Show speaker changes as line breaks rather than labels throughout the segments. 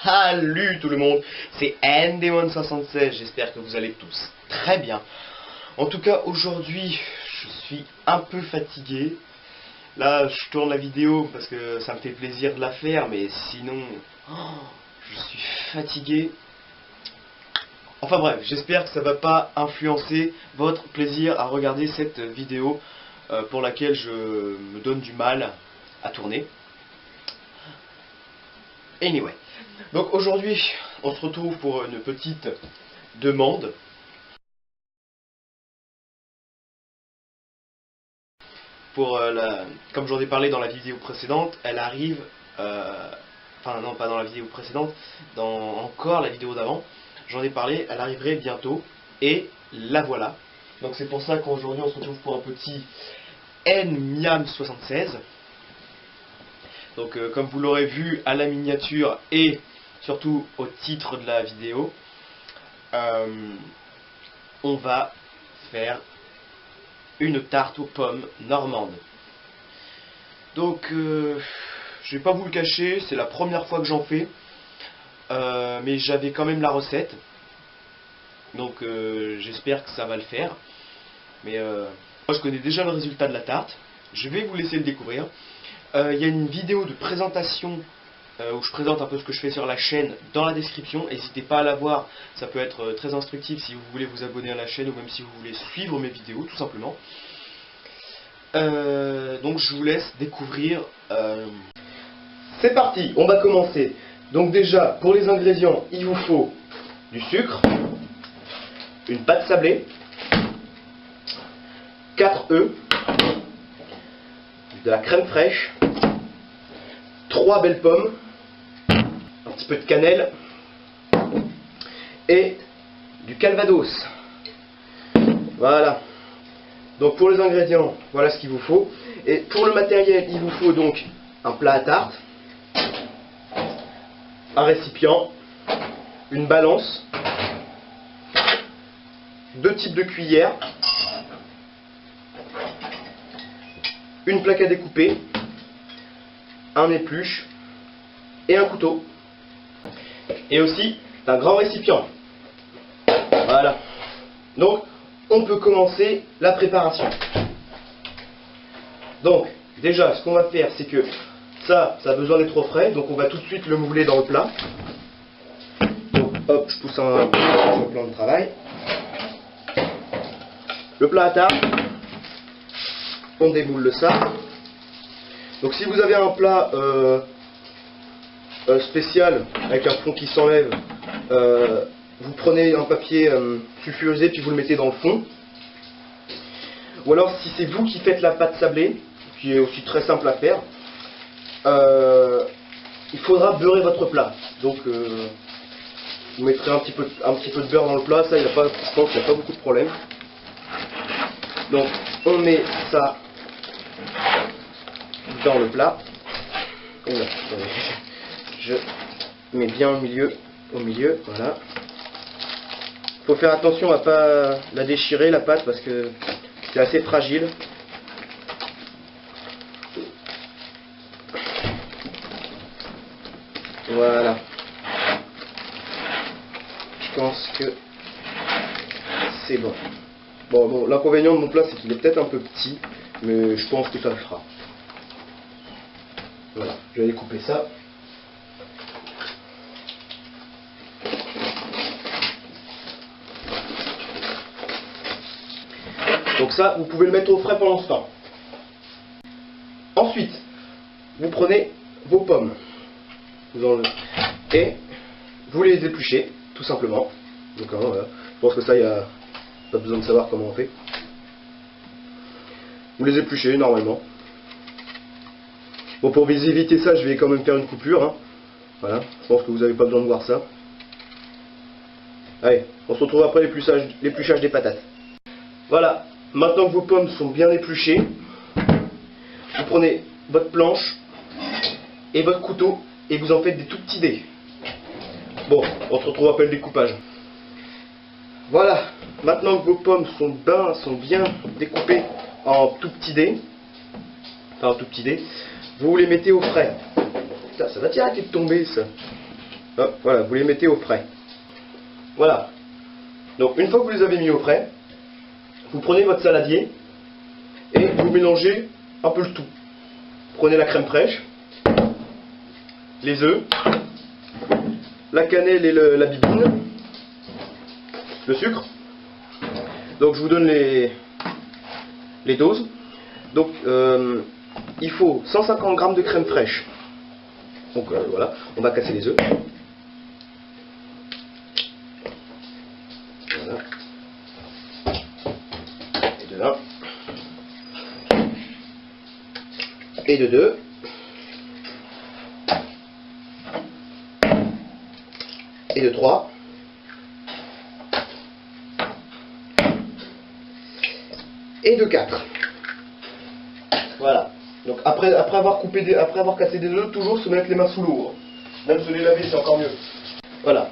Salut tout le monde, c'est Ndemon76, j'espère que vous allez tous très bien. En tout cas aujourd'hui je suis un peu fatigué. Là je tourne la vidéo parce que ça me fait plaisir de la faire, mais sinon je suis fatigué. Enfin bref, j'espère que ça va pas influencer votre plaisir à regarder cette vidéo pour laquelle je me donne du mal à tourner. Anyway, donc aujourd'hui on se retrouve pour une petite demande. Comme j'en ai parlé dans la vidéo précédente, elle arrive, enfin non pas dans la vidéo précédente, dans encore la vidéo d'avant, j'en ai parlé, elle arriverait bientôt, et la voilà. Donc c'est pour ça qu'aujourd'hui on se retrouve pour un petit Nmiam76. Donc comme vous l'aurez vu à la miniature et surtout au titre de la vidéo, on va faire une tarte aux pommes normande. Donc je vais pas vous le cacher, c'est la première fois que j'en fais, mais j'avais quand même la recette, donc j'espère que ça va le faire. Mais moi je connais déjà le résultat de la tarte, je vais vous laisser le découvrir. Il y a une vidéo de présentation où je présente un peu ce que je fais sur la chaîne dans la description. N'hésitez pas à la voir, ça peut être très instructif si vous voulez vous abonner à la chaîne ou même si vous voulez suivre mes vidéos tout simplement. Donc je vous laisse découvrir. C'est parti, on va commencer. Donc déjà pour les ingrédients, il vous faut du sucre, une pâte sablée, 4 œufs, de la crème fraîche, 3 belles pommes, un petit peu de cannelle et du calvados. Voilà. Donc pour les ingrédients, voilà ce qu'il vous faut. Et pour le matériel, il vous faut donc un plat à tarte, un récipient, une balance, 2 types de cuillères, une plaque à découper, un épluche et un couteau. Et aussi un grand récipient. Voilà. Donc on peut commencer la préparation. Donc déjà ce qu'on va faire, c'est que ça a besoin d'être au frais, donc on va tout de suite le mouler dans le plat. Donc hop, je pousse un plan de travail. Le plat à tarte, on démoule ça. Donc si vous avez un plat spécial avec un fond qui s'enlève, vous prenez un papier sulfurisé puis vous le mettez dans le fond. Ou alors si c'est vous qui faites la pâte sablée, qui est aussi très simple à faire, il faudra beurrer votre plat. Donc vous mettrez un petit peu de beurre dans le plat, ça je pense qu'il n'y a pas beaucoup de problème. Donc on met ça dans le plat. Oula, je mets bien au milieu, voilà. Faut faire attention à pas la déchirer la pâte parce que c'est assez fragile. Voilà. Je pense que c'est bon. Bon, l'inconvénient de mon plat c'est qu'il est peut-être un peu petit, mais je pense que ça le fera. Voilà, je vais découper ça. Donc ça, vous pouvez le mettre au frais pendant ce temps. Ensuite, vous prenez vos pommes. Et vous les épluchez, tout simplement. Donc voilà. Je pense que ça, il n'y a pas besoin de savoir comment on fait. Vous les épluchez normalement. Bon, pour vous éviter ça, je vais quand même faire une coupure. Hein. Voilà, je pense que vous n'avez pas besoin de voir ça. Allez, on se retrouve après l'épluchage des patates. Voilà, maintenant que vos pommes sont bien épluchées, vous prenez votre planche et votre couteau et vous en faites des tout petits dés. Bon, on se retrouve après le découpage. Voilà, maintenant que vos pommes sont bien découpées en tout petits dés, vous les mettez au frais. Putain, ça va arrêter de tomber ça. hop, voilà, vous les mettez au frais. Voilà. Donc une fois que vous les avez mis au frais, vous prenez votre saladier et vous mélangez un peu le tout. Prenez la crème fraîche, les œufs, la cannelle et la bibine, le sucre. Donc je vous donne les doses. Donc il faut 150 g de crème fraîche. Donc voilà, on va casser les œufs. Voilà. Et de là. Et de deux. Et de 3. Et de 4. Voilà. Donc après avoir cassé des œufs, toujours se mettre les mains sous l'eau. Même se les laver, c'est encore mieux. Voilà.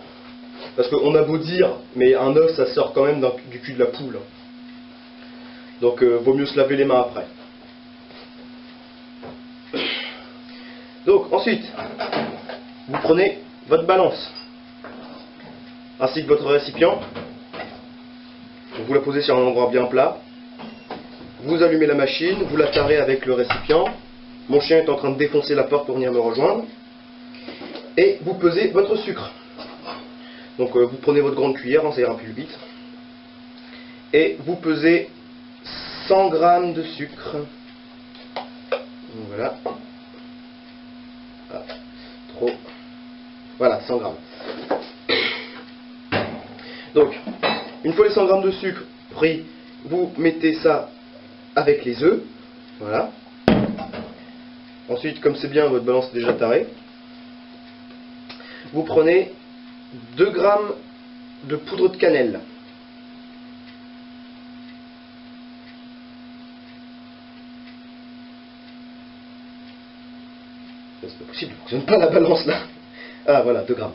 Parce qu'on a beau dire, mais un œuf ça sort quand même du cul de la poule. Donc vaut mieux se laver les mains après. Donc ensuite, vous prenez votre balance, ainsi que votre récipient. Vous la posez sur un endroit bien plat. Vous allumez la machine, vous la tarez avec le récipient. Mon chien est en train de défoncer la porte pour venir me rejoindre. Et vous pesez votre sucre. Donc vous prenez votre grande cuillère, ça ira plus vite. Et vous pesez 100 g de sucre. Donc, voilà. Ah, trop. Voilà, 100 g. Donc, une fois les 100 g de sucre pris, vous mettez ça avec les œufs. Voilà. Ensuite, comme c'est bien, votre balance est déjà tarée. Vous prenez 2 g de poudre de cannelle. C'est pas possible, ça ne fonctionne pas la balance là. Ah voilà, 2 grammes.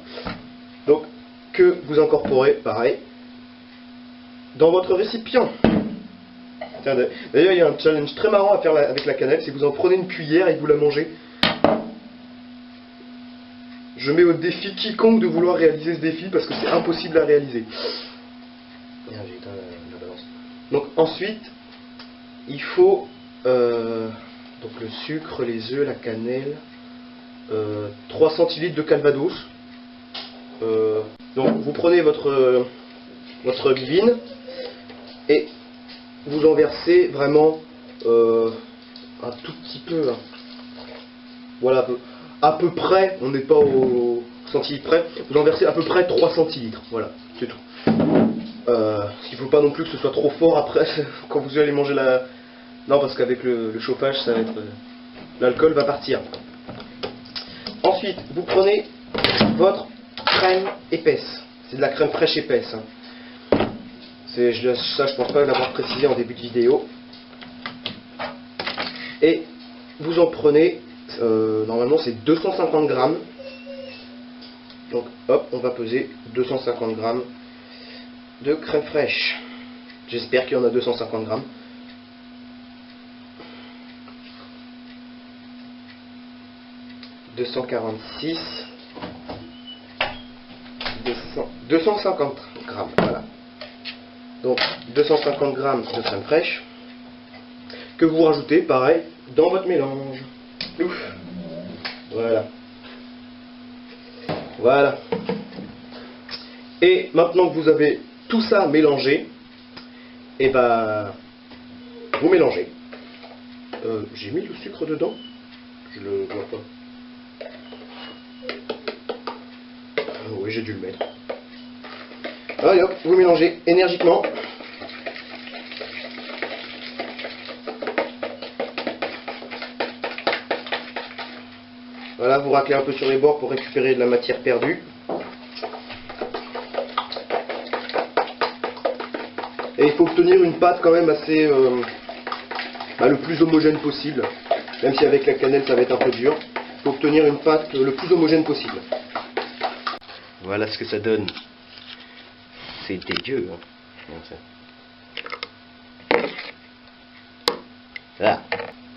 Donc, que vous incorporez, pareil, dans votre récipient. D'ailleurs, il y a un challenge très marrant à faire avec la cannelle, c'est que vous en prenez une cuillère et que vous la mangez. Je mets au défi quiconque de vouloir réaliser ce défi parce que c'est impossible à réaliser. J'ai éteint la balance. Donc ensuite, il faut donc le sucre, les œufs, la cannelle, 3 centilitres de calvados. Donc vous prenez votre bibine et vous en versez vraiment un tout petit peu. Hein. Voilà, à peu près, on n'est pas au centilitre près, vous en versez à peu près 3 centilitres. Voilà, c'est tout. Il ne faut pas non plus que ce soit trop fort après quand vous allez manger la... Non, parce qu'avec le chauffage, ça va être... l'alcool va partir. Ensuite, vous prenez votre crème épaisse. C'est de la crème fraîche épaisse. Hein. Ça, je pense pas l'avoir précisé en début de vidéo. Et vous en prenez, normalement c'est 250 grammes. Donc hop, on va peser 250 grammes de crème fraîche. J'espère qu'il y en a 250 grammes. « 246, 250 grammes, voilà. Donc 250 grammes de crème fraîche que vous rajoutez, pareil, dans votre mélange. Ouf. Voilà. Voilà. Et maintenant que vous avez tout ça mélangé, et ben vous mélangez. J'ai mis le sucre dedans. Je le vois pas. Oui, j'ai dû le mettre. Allez hop, vous mélangez énergiquement. Voilà, vous raclez un peu sur les bords pour récupérer de la matière perdue. Et il faut obtenir une pâte quand même assez... le plus homogène possible. Même si avec la cannelle ça va être un peu dur. Il faut obtenir une pâte le plus homogène possible. Voilà ce que ça donne. C'est dégueu. Hein. Voilà.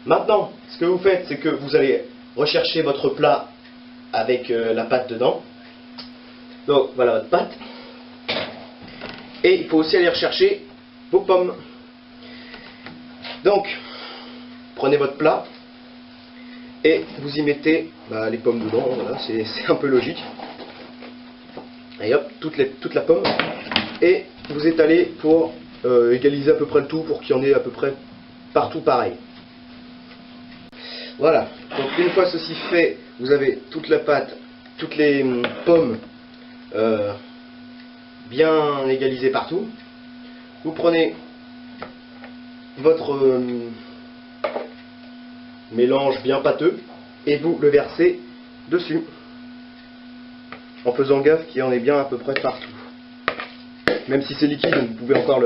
Maintenant, ce que vous faites, c'est que vous allez rechercher votre plat avec la pâte dedans. Donc voilà votre pâte. Et il faut aussi aller rechercher vos pommes. Donc, prenez votre plat et vous y mettez les pommes dedans. Voilà, c'est un peu logique. Et hop, toute la pomme. Et vous étalez pour égaliser à peu près le tout, pour qu'il y en ait à peu près partout pareil. Voilà, donc une fois ceci fait, vous avez toute la pâte, toutes les pommes bien égalisées partout. Vous prenez votre mélange bien pâteux et vous le versez dessus, en faisant gaffe qu'il y en ait bien à peu près partout. Même si c'est liquide, vous pouvez encore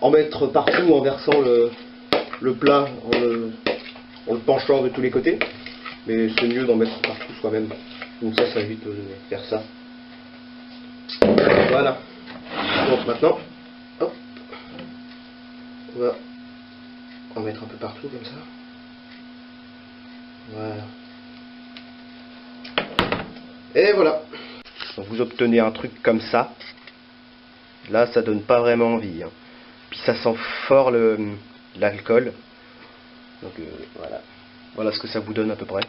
en mettre partout en versant le plat, en le penchant de tous les côtés. Mais c'est mieux d'en mettre partout soi-même. Donc ça évite de faire ça. Voilà. Donc maintenant, hop, on va en mettre un peu partout comme ça. Voilà. Et voilà. Donc vous obtenez un truc comme ça. Là, ça donne pas vraiment envie. Hein. Puis ça sent fort l'alcool. Donc voilà. Voilà ce que ça vous donne à peu près.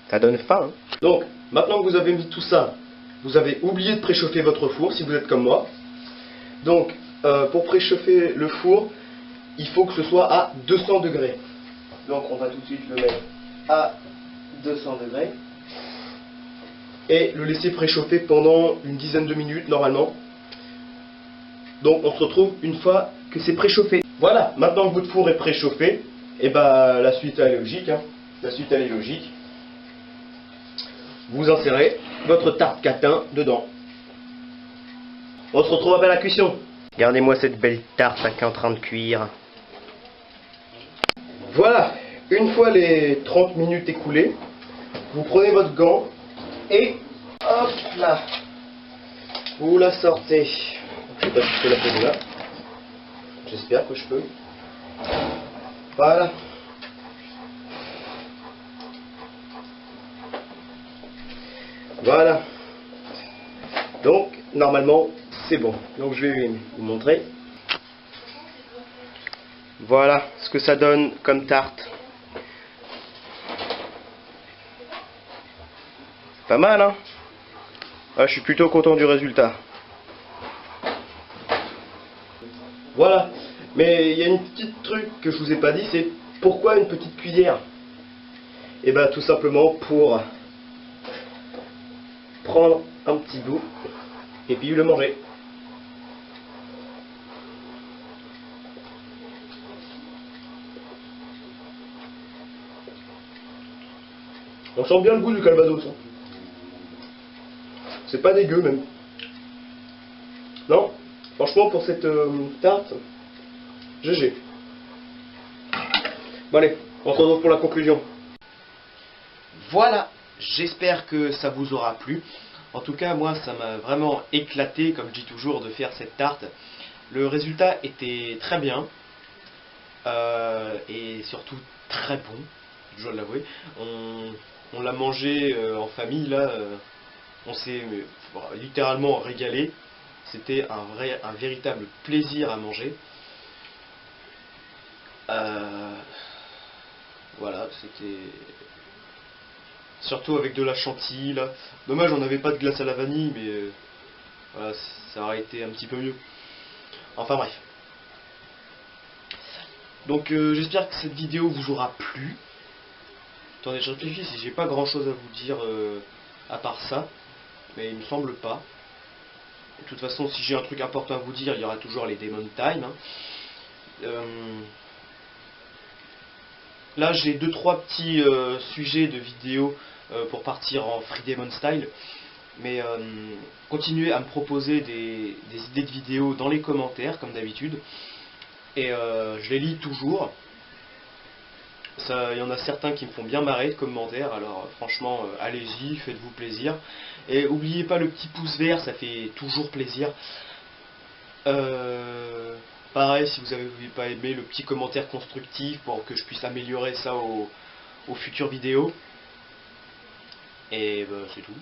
Ça donne faim. Hein. Donc, maintenant que vous avez mis tout ça, vous avez oublié de préchauffer votre four si vous êtes comme moi. Donc, pour préchauffer le four, il faut que ce soit à 200 degrés. Donc, on va tout de suite le mettre à 200 degrés. Et le laisser préchauffer pendant une dizaine de minutes normalement. Donc, on se retrouve une fois que c'est préchauffé. Voilà, maintenant que votre four est préchauffé, et la suite elle est logique. Hein. La suite elle est logique. Vous insérez votre tarte catin dedans. On se retrouve après la cuisson. Regardez-moi cette belle tarte qui est en train de cuire. Voilà, une fois les 30 minutes écoulées, vous prenez votre gant et hop là, vous la sortez. Je sais pas si je peux la poser là. J'espère que je peux. Voilà. Voilà. Donc, normalement, c'est bon. Donc, je vais vous montrer. Voilà ce que ça donne comme tarte. Pas mal, hein? Ah, je suis plutôt content du résultat. Voilà. Mais il y a une petite truc que je vous ai pas dit, c'est pourquoi une petite cuillère? Et tout simplement pour prendre un petit bout et puis le manger. On sent bien le goût du calvados. Hein. C'est pas dégueu même. Non, franchement pour cette tarte, GG. Bon allez, on se retrouve pour la conclusion. Voilà, j'espère que ça vous aura plu. En tout cas, moi, ça m'a vraiment éclaté, comme je dis toujours, de faire cette tarte. Le résultat était très bien. Et surtout très bon, je dois l'avouer. On l'a mangé en famille, là. On s'est littéralement régalé. C'était un véritable plaisir à manger. Voilà, c'était... Surtout avec de la chantilly, là. Dommage, on n'avait pas de glace à la vanille, mais... voilà, ça aurait été un petit peu mieux. Enfin bref. Donc j'espère que cette vidéo vous aura plu. Attendez, je réfléchis si j'ai pas grand chose à vous dire à part ça. Mais il me semble pas. De toute façon, si j'ai un truc important à vous dire, il y aura toujours les Demon Time. Hein. Là, j'ai 2-3 petits sujets de vidéos pour partir en Free Demon Style. Mais continuez à me proposer des idées de vidéos dans les commentaires, comme d'habitude. Et je les lis toujours. Il y en a certains qui me font bien marrer de commentaires, alors franchement, allez-y, faites-vous plaisir. Et n'oubliez pas le petit pouce vert, ça fait toujours plaisir. Pareil, si vous n'avez pas aimé, le petit commentaire constructif pour que je puisse améliorer ça aux futures vidéos. Et bah, c'est tout.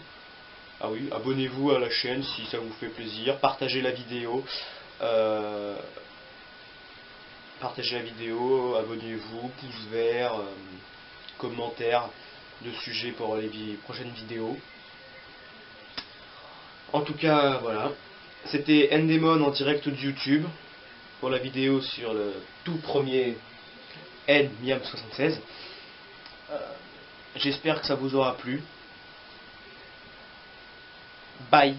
Ah oui, abonnez-vous à la chaîne si ça vous fait plaisir, partagez la vidéo. Partagez la vidéo, abonnez-vous, pouce vert, commentaires de sujets pour les prochaines vidéos. En tout cas, voilà. C'était Endemon en direct de YouTube pour la vidéo sur le tout premier Miam 76. J'espère que ça vous aura plu. Bye.